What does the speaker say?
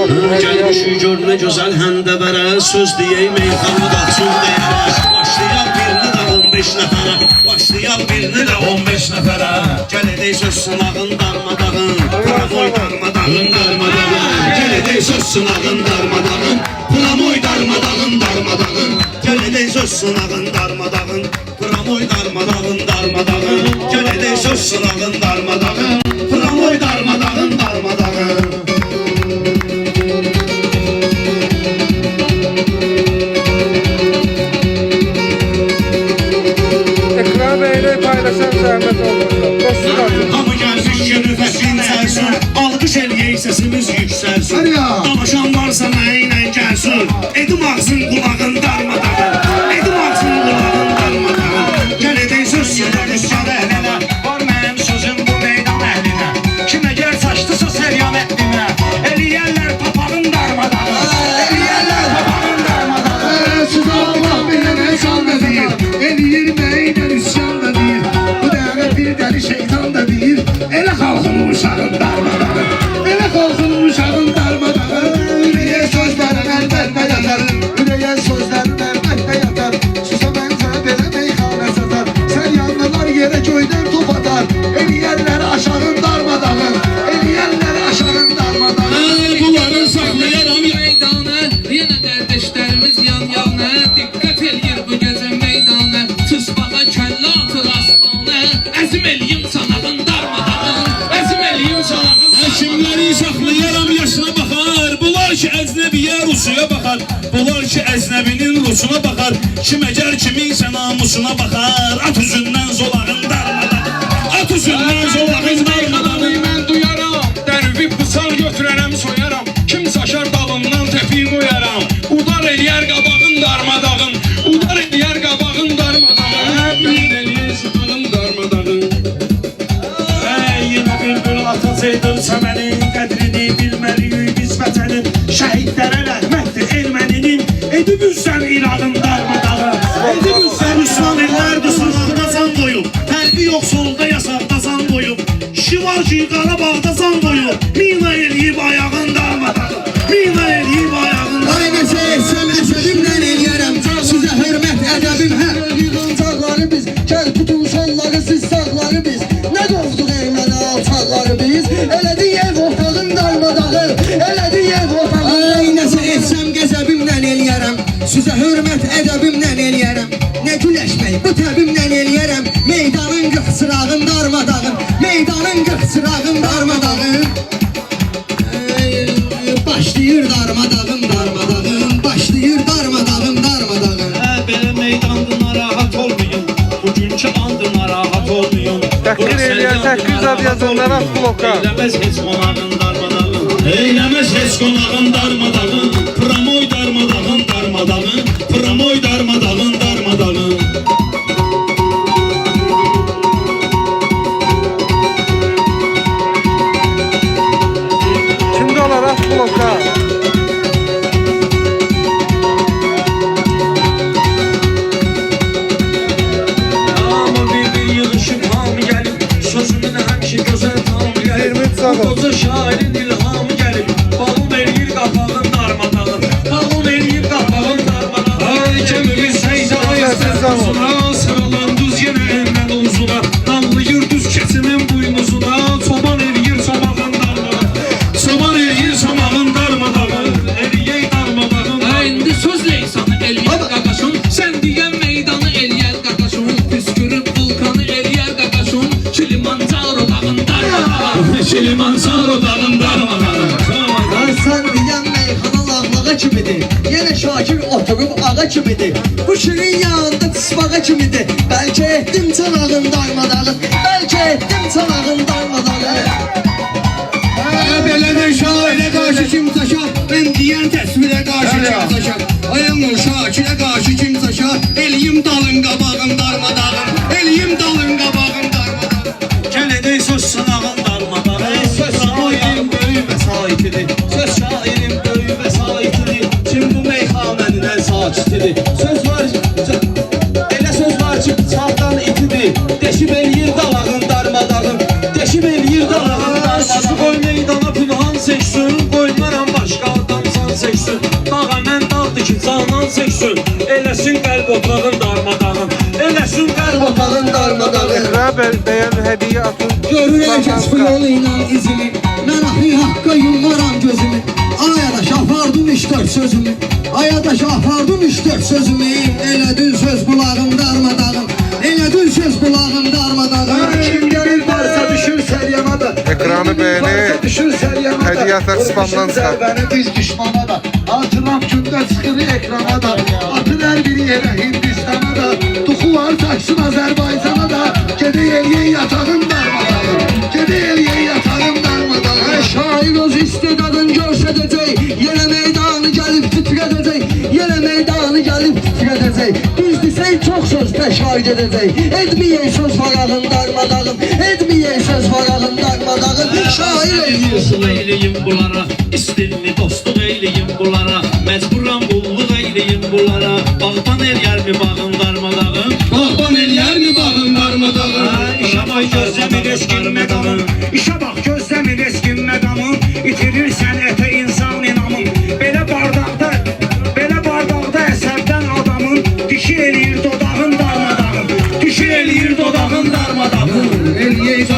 Gəlmişik gör nə gözəl həndəvərə, söz deyək meyxana daxsın deyərək. Başlayaq birini də 15 nəfərə, başlayaq birini də 15 nəfərə. Gəl edək söz sınağın darmadağın, pramoy darmadağın darmadağın. Gəl edək söz sınağın darmadağın, pramoy darmadağın darmadağın. Gəl edək söz sınağın darmadağın, pramoy darmadağın darmadağın. Gəl edək söz sınağın darmadağın, pramoy darmadağın darmadağın. Paylaşan zəhmət olmasa. Hamı gəlmiş günü fəsrin sərsin, alqış eləyək səsimiz yüksəlsin. Danışan varsa mənlə gəlsin, edim ağzın qulağın darmadağın, edim ağzın qulağın darmadağın. Gəl edək söz sınır üstədə əhlinə, var mənim sözüm bu meydan əhlinə. Kim əgər saçdısa səryan ətlinə, eləyərlər papağın darmadağın, eləyərlər papağın darmadağın. Siz Allah bilən insan da deyir, eləyir məynən üsyan da deyir. Bu dəvət bir dəli şeytan da deyir, elə xalqın uşağın darmadağın, elə xalqın uşağın darmadağın. Ürəyən sözlərin əlbəttə yatar, ürəyən sözlərin əlbəttə yatar. Susa məncə belə meyxanə satar, sən yanlılar yerə göydən top atar. Eləyərlər aşağın darmadağın, eləyərlər aşağın darmadağın. Bunların saxlayaram meydana, yenə qardaşlarımız yan yana. Diqqət eləyir bu gecə meydana, tısbağa kəllə atır aslana. Əzim eləyim sanağın darmadağın, əzim eləyim sanağın. Həkimləri saxlayaram yaşına baxar, bunlar ki əznəbiyə Rusuya baxar, bunlar ki əznəbinin Rusuna baxar. Kim əgər kiminsə namusuna baxar, at üzündən zolağın darmadağın, at üzündən zolağın darmadağın. Mən duyaram, dərvi bıçaq götürərəm soyaram. Kim saşar dalından təpi qoyaram, udar eləyər qabağın darmadağın, udar eləyər qabağın darmadağın. Bir eləyər sabağın darmadağın. Yenə bülbül atacaqdır səmənin qədrini bilməliyik biz vətənin. Şəhidlərə rəhmətdir erməninin, edib üzsən İranın darmadağın. Edib üzsən Müslüman illərdir sınaqda can qoyub, fərqi yox solda yasaqda can qoyub. Kişi var ki Qarabağda can qoyub, mina eləyib ayağın darmadağın, mina eləyib ayağın darmadağın. Ay nəsə etsəm əsəbimdən eləyərəm, sizə hörmət ədəbim hər. Yığıncaqları biz, gəl tutun sonları siz sağları biz. Nə qovduq erməni alçaqları biz, elədi ev otağın darmadağın, elədi ev otağın. Ay nəsə etsəm qəzəbimdən eləyərəm, sizə hörmət ədəbimdən eləyərəm. Nə güləşmək bu təbimdən eləyərəm, meydanın qıxçırağın darmadağın, meydanın qıxçırağın darmadağın. Başlayır darmadağın darmadağın, başlayır darmadağın darmadağın. Belə meydandı narahat olmayın, bugünkü andı narahat olmayın. Təhqir eləyən 800 ad yazanlara bloka. Eyləməz heç qonağın darmadağın, eyləməz heç qonağın darmadağın. Pramoy darmadağın darmadağın, pramoy darmadağın darmadağın. Kimdə olaraq bloka. Amma bir yığışıb hamı gəlib, sözümün həmişə gözəl tam gəlib. 23 sağ ol. Qoca şairin ilhamı gəlib, balon eləyir qapağın darmadağın, balon eləyir qapağın darmadağın. Ay kəmimiz səydə ayəsəzuna, sıralan düz yenə əmrən omzuna, namlayır düz keçimin buynuzuna, çoban eləyir çomağın darmadağın, çoban eləyir çomağın darmadağın, eləyək darmadağın. İndi söz leysanı eləyər qaqaşın, sən deyən meydanı eləyər qaqaşın. Püskürüb vulkanı eləyər qaqaşın, Kilimanjaro dağın darmadağın, Kilimanjaro dağın darmadağın. Sən deyən meyxana lağlağa kimidir, yenə Şakir oturub ağa kimidir. Bu şirin yanında tısbağa kimidir, bəlkə etdim çanağın darmadağın, bəlkə etdim çanağın darmadağın. Belə də şairə qarşı kim taşar, mən deyən təsvirə qarşı kim taşar. Ayım o Şakirə qarşı kim taşar, eləyim dalın qabağın darmadağın, eləyim dalın qabağın darmadağın. Gəl edək söz sınağın darmadağın, söz şairin böyük vəsaitidir, söz şairin böyük vəsaitidir. Kim bu meyxanənin ən sakitidir, söz var, elə söz var ki bıçaqdan itidir. Deşib eləyir dalağın darmadağın, deşib eləyir dalağın darmadağın. Qoy meydana pünhan seçsin, qoymaram başqa çəksin, eləsin qəlb otağın darmadağın, eləsin qəlb otağın darmadağın. Ekrem Bey'e hediye atın. Görürəm kəsb yolu ilə izimi, mən axı haqqa yummaram gözümü. Ayadaş apardım 3-4 sözümü, ayadaş apardım 3-4 sözümü. Elədin söz bulağım darmadağın, elədin söz bulağım darmadağın. Kim gelir varsa düşür seryama da. Ekranı beğeni. Varsa düşür seryama da. Hediye atar spamdan çıkar. Zərbəni biz düşmana da. Atıram gündə çıxır ekrana da. Atın hər biri yerə Hindistana da. Tuxu var taksın Azərbaycana da. Gedək eləyək yatağın darmadağın. Gedək eləyək yatağın darmadağın. Şair öz istedadın göstərəcək, yenə meydanı gəlib titrədəcək, yenə meydanı gəlib titrədəcək. Biz desək çox söz təşkil edəcək, etməyək söz varağın darmadağın, etməyək söz varağın darmadağın. Şair eləyirsin. Eyleyin bunlara, istilini dostluq eyleyin bunlara, mecburan qulluq eyleyin bunlara. Bağban eləyər mi bağın darmadağın? Bağban eləyər mi bağın darmadağın? İşə bax gözləmir eskin məqamın, İşə bax gözləmir eskin məqamın. İtirirsən ətə insan inamın. Belə bardaqda əsərdən adamın. Dişi eləyir dodağın darmadağın. Dişi eləyir dodağın darmadağın. Eləyək